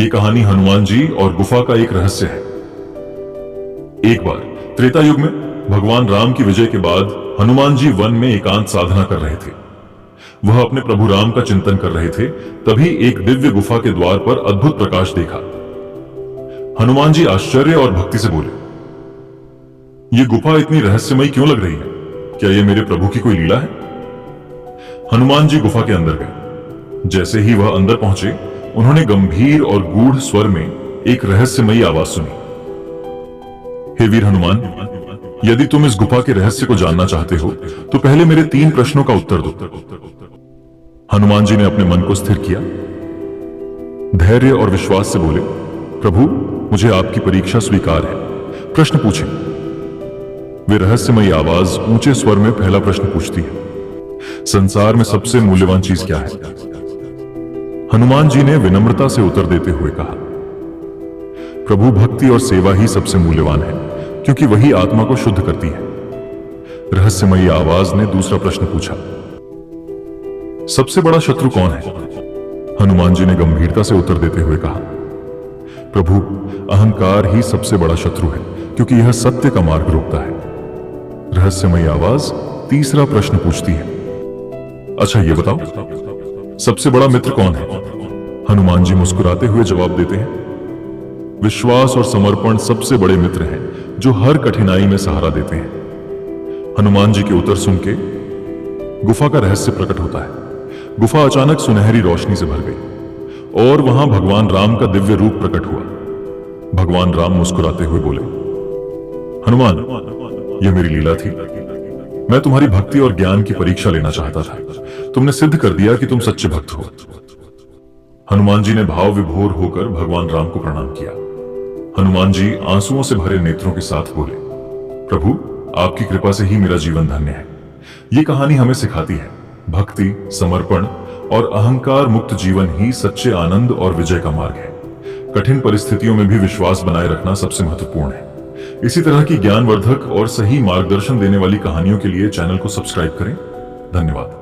कहानी हनुमान जी और गुफा का एक रहस्य है। एक बार त्रेता युग में भगवान राम की विजय के बाद हनुमान जी वन में एकांत साधना कर रहे थे। वह अपने प्रभु राम का चिंतन कर रहे थे। तभी एक दिव्य गुफा के द्वार पर अद्भुत प्रकाश देखा। हनुमान जी आश्चर्य और भक्ति से बोले, यह गुफा इतनी रहस्यमयी क्यों लग रही है? क्या यह मेरे प्रभु की कोई लीला है? हनुमान जी गुफा के अंदर गए। जैसे ही वह अंदर पहुंचे, उन्होंने गंभीर और गूढ़ स्वर में एक रहस्यमयी आवाज सुनी। हे वीर हनुमान, यदि तुम इस गुफा के रहस्य को जानना चाहते हो तो पहले मेरे 3 प्रश्नों का उत्तर दो। हनुमान जी ने अपने मन को स्थिर किया, धैर्य और विश्वास से बोले, प्रभु, मुझे आपकी परीक्षा स्वीकार है। प्रश्न पूछे। वे रहस्यमयी आवाज ऊंचे स्वर में पहला प्रश्न पूछती है, संसार में सबसे मूल्यवान चीज क्या है? हनुमान जी ने विनम्रता से उत्तर देते हुए कहा, प्रभु, भक्ति और सेवा ही सबसे मूल्यवान है, क्योंकि वही आत्मा को शुद्ध करती है। रहस्यमयी आवाज ने दूसरा प्रश्न पूछा, सबसे बड़ा शत्रु कौन है? हनुमान जी ने गंभीरता से उत्तर देते हुए कहा, प्रभु, अहंकार ही सबसे बड़ा शत्रु है, क्योंकि यह सत्य का मार्ग रोकता है। रहस्यमयी आवाज तीसरा प्रश्न पूछती है, अच्छा ये बताओ, सबसे बड़ा मित्र कौन है? हनुमान जी मुस्कुराते हुए जवाब देते हैं, विश्वास और समर्पण सबसे बड़े मित्र हैं, जो हर कठिनाई में सहारा देते हैं। हनुमान जी के उत्तर सुन के गुफा का रहस्य प्रकट होता है। गुफा अचानक सुनहरी रोशनी से भर गई और वहां भगवान राम का दिव्य रूप प्रकट हुआ। भगवान राम मुस्कुराते हुए बोले, हनुमान, यह मेरी लीला थी। मैं तुम्हारी भक्ति और ज्ञान की परीक्षा लेना चाहता था। तुमने सिद्ध कर दिया कि तुम सच्चे भक्त हो। हनुमान जी ने भाव विभोर होकर भगवान राम को प्रणाम किया। हनुमान जी आंसुओं से भरे नेत्रों के साथ बोले, प्रभु, आपकी कृपा से ही मेरा जीवन धन्य है। ये कहानी हमें सिखाती है, भक्ति, समर्पण और अहंकार मुक्त जीवन ही सच्चे आनंद और विजय का मार्ग है। कठिन परिस्थितियों में भी विश्वास बनाए रखना सबसे महत्वपूर्ण है। इसी तरह की ज्ञानवर्धक और सही मार्गदर्शन देने वाली कहानियों के लिए चैनल को सब्सक्राइब करें। धन्यवाद।